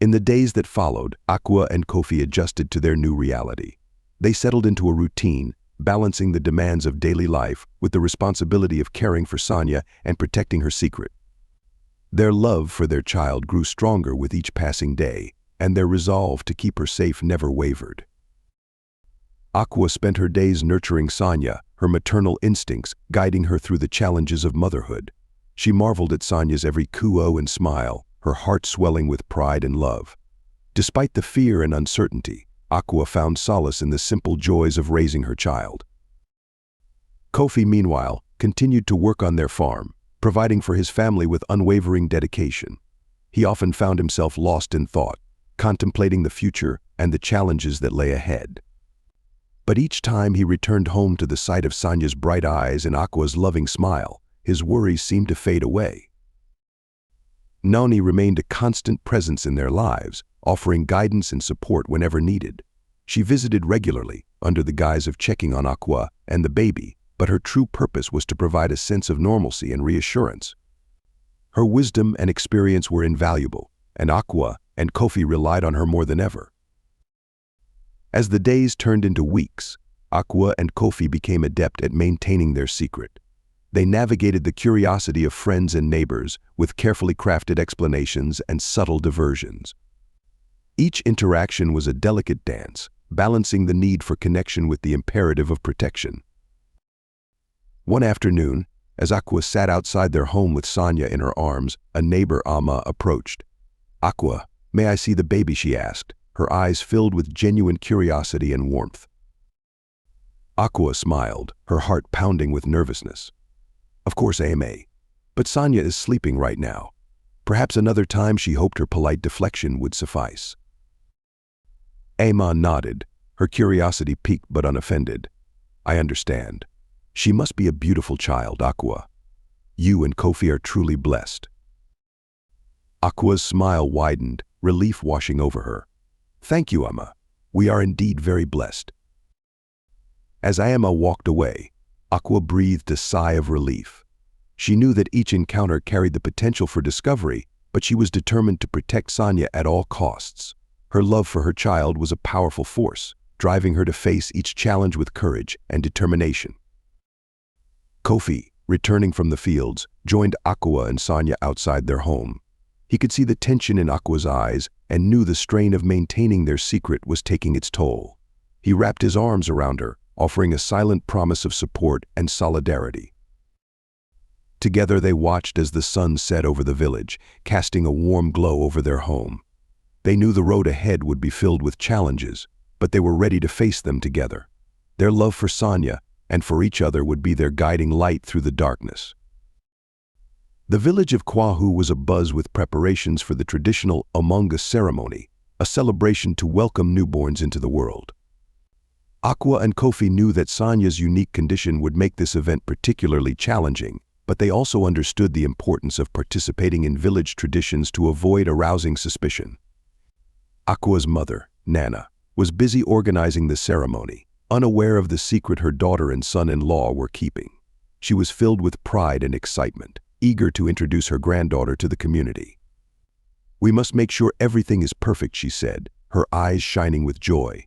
In the days that followed, Aqua and Kofi adjusted to their new reality. They settled into a routine, balancing the demands of daily life with the responsibility of caring for Sanya and protecting her secret. Their love for their child grew stronger with each passing day, and their resolve to keep her safe never wavered. Aqua spent her days nurturing Sanya, her maternal instincts guiding her through the challenges of motherhood. She marveled at Sanya's every coo-oh and smile, her heart swelling with pride and love. Despite the fear and uncertainty, Aqua found solace in the simple joys of raising her child. Kofi, meanwhile, continued to work on their farm, providing for his family with unwavering dedication. He often found himself lost in thought, contemplating the future and the challenges that lay ahead. But each time he returned home to the sight of Sanya's bright eyes and Aqua's loving smile, his worries seemed to fade away. Noni remained a constant presence in their lives, offering guidance and support whenever needed. She visited regularly, under the guise of checking on Aqua and the baby, but her true purpose was to provide a sense of normalcy and reassurance. Her wisdom and experience were invaluable, and Aqua and Kofi relied on her more than ever. As the days turned into weeks, Aqua and Kofi became adept at maintaining their secret. They navigated the curiosity of friends and neighbors with carefully crafted explanations and subtle diversions. Each interaction was a delicate dance, balancing the need for connection with the imperative of protection. One afternoon, as Aqua sat outside their home with Sanya in her arms, a neighbor Ama approached. "Aqua, may I see the baby?" she asked, her eyes filled with genuine curiosity and warmth. Aqua smiled, her heart pounding with nervousness. "Of course, Ame, but Sanya is sleeping right now. Perhaps another time," she hoped her polite deflection would suffice. Ama nodded, her curiosity piqued but unoffended. "I understand. She must be a beautiful child, Aqua. You and Kofi are truly blessed." Aqua's smile widened, relief washing over her. "Thank you, Ama. We are indeed very blessed." As Ama walked away, Aqua breathed a sigh of relief. She knew that each encounter carried the potential for discovery, but she was determined to protect Sanya at all costs. Her love for her child was a powerful force, driving her to face each challenge with courage and determination. Kofi, returning from the fields, joined Aqua and Sanya outside their home. He could see the tension in Aqua's eyes and knew the strain of maintaining their secret was taking its toll. He wrapped his arms around her, offering a silent promise of support and solidarity. Together they watched as the sun set over the village, casting a warm glow over their home. They knew the road ahead would be filled with challenges, but they were ready to face them together. Their love for Sanya and for each other would be their guiding light through the darkness. The village of Kwahu was abuzz with preparations for the traditional Umunga ceremony, a celebration to welcome newborns into the world. Aqua and Kofi knew that Sanya's unique condition would make this event particularly challenging, but they also understood the importance of participating in village traditions to avoid arousing suspicion. Aqua's mother, Nana, was busy organizing the ceremony, unaware of the secret her daughter and son-in-law were keeping. She was filled with pride and excitement, eager to introduce her granddaughter to the community. "We must make sure everything is perfect," she said, her eyes shining with joy.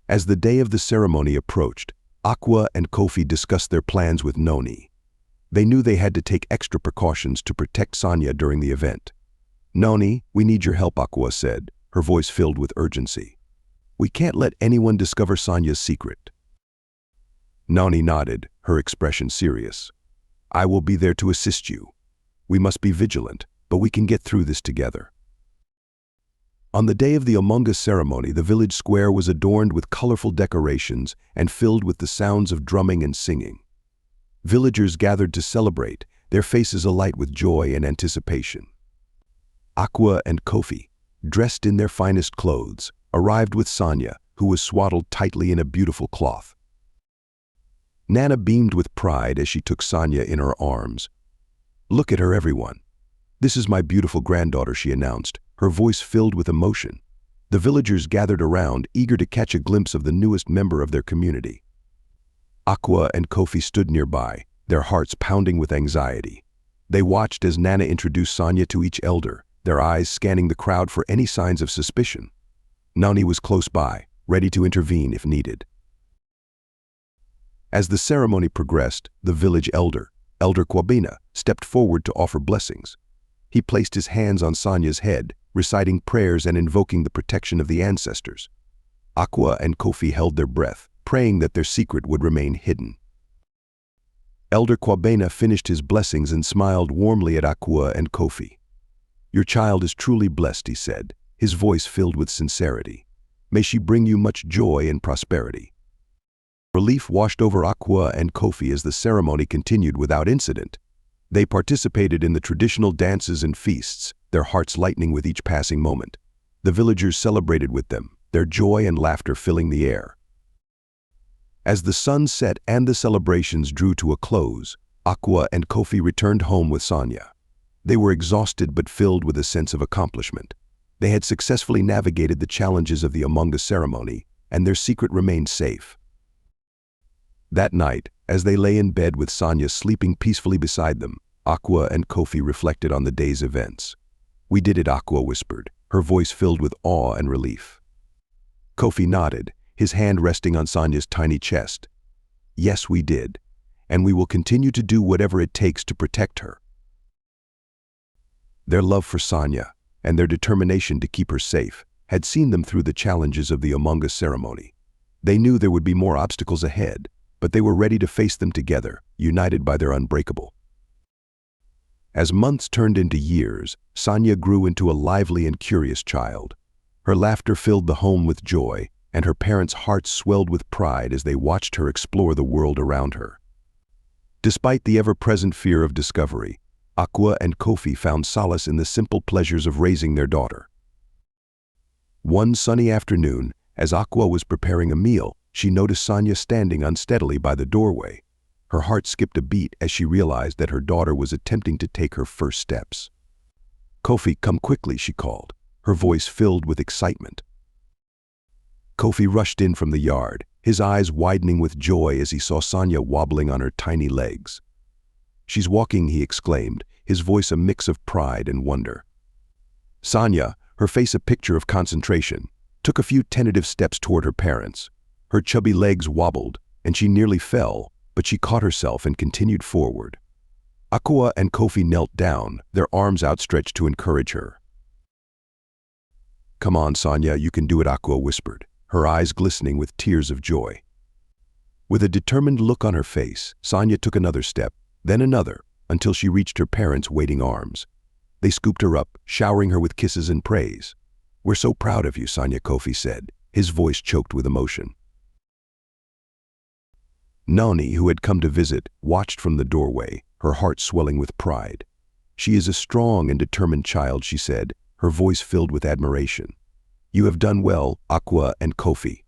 As the day of the ceremony approached, Aqua and Kofi discussed their plans with Noni. They knew they had to take extra precautions to protect Sanya during the event. "Noni, we need your help," Aqua said, her voice filled with urgency. "We can't let anyone discover Sanya's secret." Noni nodded, her expression serious. "I will be there to assist you. We must be vigilant, but we can get through this together." On the day of the Umunga ceremony, the village square was adorned with colorful decorations and filled with the sounds of drumming and singing. Villagers gathered to celebrate, their faces alight with joy and anticipation. Aqua and Kofi, dressed in their finest clothes, arrived with Sanya, who was swaddled tightly in a beautiful cloth. Nana beamed with pride as she took Sanya in her arms. "Look at her, everyone. This is my beautiful granddaughter," she announced, her voice filled with emotion. The villagers gathered around, eager to catch a glimpse of the newest member of their community. Aqua and Kofi stood nearby, their hearts pounding with anxiety. They watched as Nana introduced Sanya to each elder, their eyes scanning the crowd for any signs of suspicion. Nani was close by, ready to intervene if needed. As the ceremony progressed, the village elder, Elder Kwabena, stepped forward to offer blessings. He placed his hands on Sanya's head, reciting prayers and invoking the protection of the ancestors. Aqua and Kofi held their breath, praying that their secret would remain hidden. Elder Kwabena finished his blessings and smiled warmly at Aqua and Kofi. "Your child is truly blessed," he said, his voice filled with sincerity. "May she bring you much joy and prosperity." Relief washed over Aqua and Kofi as the ceremony continued without incident. They participated in the traditional dances and feasts, their hearts lightening with each passing moment. The villagers celebrated with them, their joy and laughter filling the air. As the sun set and the celebrations drew to a close, Aqua and Kofi returned home with Sanya. They were exhausted but filled with a sense of accomplishment. They had successfully navigated the challenges of the Among Us ceremony, and their secret remained safe. That night, as they lay in bed with Sanya sleeping peacefully beside them, Aqua and Kofi reflected on the day's events. "We did it," Aqua whispered, her voice filled with awe and relief. Kofi nodded, his hand resting on Sanya's tiny chest. "Yes, we did, and we will continue to do whatever it takes to protect her." Their love for Sanya, and their determination to keep her safe, had seen them through the challenges of the Among Us ceremony. They knew there would be more obstacles ahead, but they were ready to face them together, united by their unbreakable. As months turned into years, Sanya grew into a lively and curious child. Her laughter filled the home with joy, and her parents' hearts swelled with pride as they watched her explore the world around her. Despite the ever-present fear of discovery, Aqua and Kofi found solace in the simple pleasures of raising their daughter. One sunny afternoon, as Aqua was preparing a meal, she noticed Sanya standing unsteadily by the doorway. Her heart skipped a beat as she realized that her daughter was attempting to take her first steps. "Kofi, come quickly," she called, her voice filled with excitement. Kofi rushed in from the yard, his eyes widening with joy as he saw Sanya wobbling on her tiny legs. "She's walking," he exclaimed, his voice a mix of pride and wonder. Sanya, her face a picture of concentration, took a few tentative steps toward her parents. Her chubby legs wobbled, and she nearly fell, but she caught herself and continued forward. Aqua and Kofi knelt down, their arms outstretched to encourage her. "Come on, Sanya, you can do it," Aqua whispered, her eyes glistening with tears of joy. With a determined look on her face, Sanya took another step, then another, until she reached her parents' waiting arms. They scooped her up, showering her with kisses and praise. "We're so proud of you," Sanya, Kofi said, his voice choked with emotion. Nani, who had come to visit, watched from the doorway, her heart swelling with pride. "She is a strong and determined child," she said, her voice filled with admiration. "You have done well, Aqua and Kofi."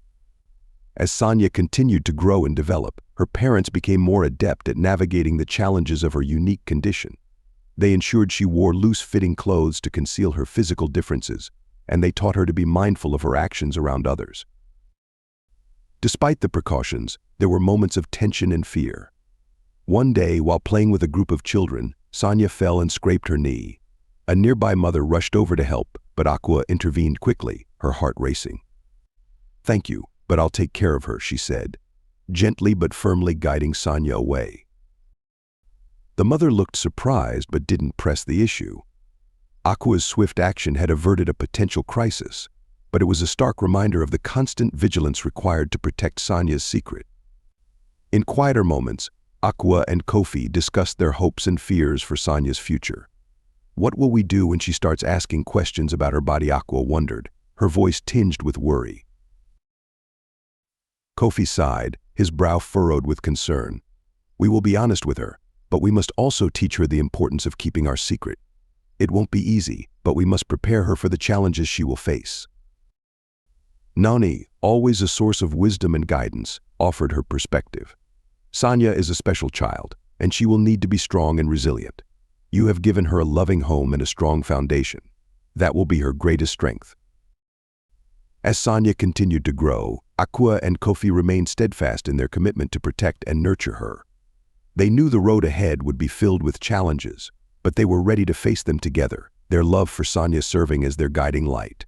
As Sanya continued to grow and develop, her parents became more adept at navigating the challenges of her unique condition. They ensured she wore loose-fitting clothes to conceal her physical differences, and they taught her to be mindful of her actions around others. Despite the precautions, there were moments of tension and fear. One day, while playing with a group of children, Sanya fell and scraped her knee. A nearby mother rushed over to help, but Aqua intervened quickly, her heart racing. "Thank you, but I'll take care of her," she said, gently but firmly guiding Sanya away. The mother looked surprised but didn't press the issue. Aqua's swift action had averted a potential crisis, but it was a stark reminder of the constant vigilance required to protect Sanya's secret. In quieter moments, Aqua and Kofi discussed their hopes and fears for Sanya's future. "What will we do when she starts asking questions about her body?" Aqua wondered, her voice tinged with worry. Kofi sighed, his brow furrowed with concern. "We will be honest with her, but we must also teach her the importance of keeping our secret. It won't be easy, but we must prepare her for the challenges she will face." Nani, always a source of wisdom and guidance, offered her perspective. "Sanya is a special child, and she will need to be strong and resilient. You have given her a loving home and a strong foundation. That will be her greatest strength." As Sanya continued to grow, Aqua and Kofi remained steadfast in their commitment to protect and nurture her. They knew the road ahead would be filled with challenges, but they were ready to face them together, their love for Sanya serving as their guiding light.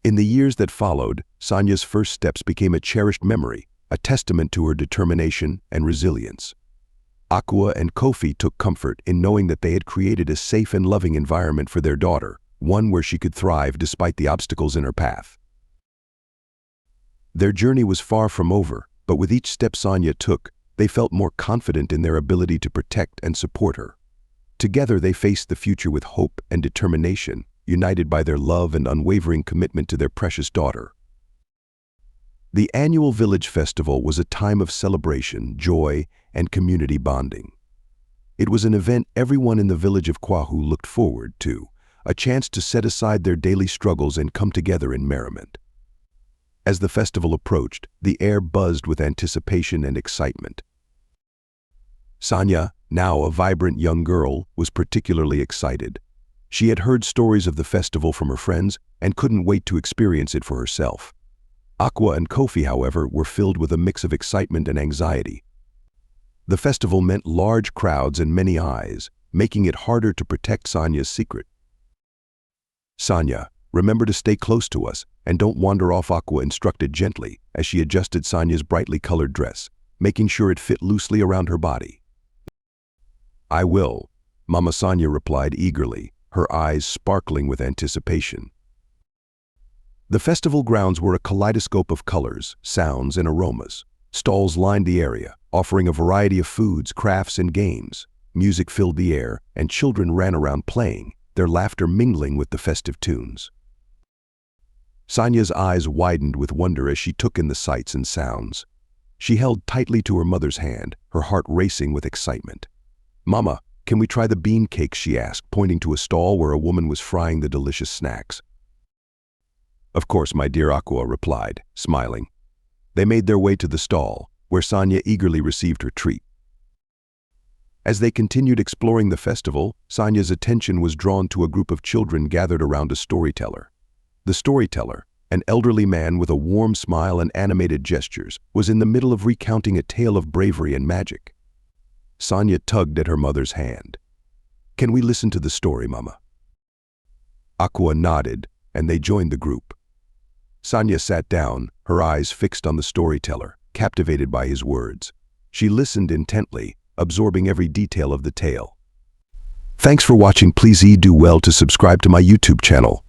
In the years that followed, Sanya's first steps became a cherished memory, a testament to her determination and resilience. Aqua and Kofi took comfort in knowing that they had created a safe and loving environment for their daughter, one where she could thrive despite the obstacles in her path. Their journey was far from over, but with each step Sanya took, they felt more confident in their ability to protect and support her. Together they faced the future with hope and determination, united by their love and unwavering commitment to their precious daughter. The annual village festival was a time of celebration, joy, and community bonding. It was an event everyone in the village of Kwahu looked forward to, a chance to set aside their daily struggles and come together in merriment. As the festival approached, the air buzzed with anticipation and excitement. Sanya, now a vibrant young girl, was particularly excited. She had heard stories of the festival from her friends and couldn't wait to experience it for herself. Aqua and Kofi, however, were filled with a mix of excitement and anxiety. The festival meant large crowds and many eyes, making it harder to protect Sanya's secret. "Sanya, remember to stay close to us and don't wander off," Aqua instructed gently as she adjusted Sanya's brightly colored dress, making sure it fit loosely around her body. "I will," Mama Sanya replied eagerly, her eyes sparkling with anticipation. The festival grounds were a kaleidoscope of colors, sounds, and aromas. Stalls lined the area, offering a variety of foods, crafts, and games. Music filled the air, and children ran around playing, their laughter mingling with the festive tunes. Sanya's eyes widened with wonder as she took in the sights and sounds. She held tightly to her mother's hand, her heart racing with excitement. "Mama, can we try the bean cakes?" she asked, pointing to a stall where a woman was frying the delicious snacks. "Of course, my dear," Aqua replied, smiling. They made their way to the stall, where Sanya eagerly received her treat. As they continued exploring the festival, Sanya's attention was drawn to a group of children gathered around a storyteller. The storyteller, an elderly man with a warm smile and animated gestures, was in the middle of recounting a tale of bravery and magic. Sanya tugged at her mother's hand. "Can we listen to the story, Mama?" Aqua nodded, and they joined the group. Sanya sat down, her eyes fixed on the storyteller, captivated by his words. She listened intently, absorbing every detail of the tale. Thanks for watching. Please do well to subscribe to my YouTube channel.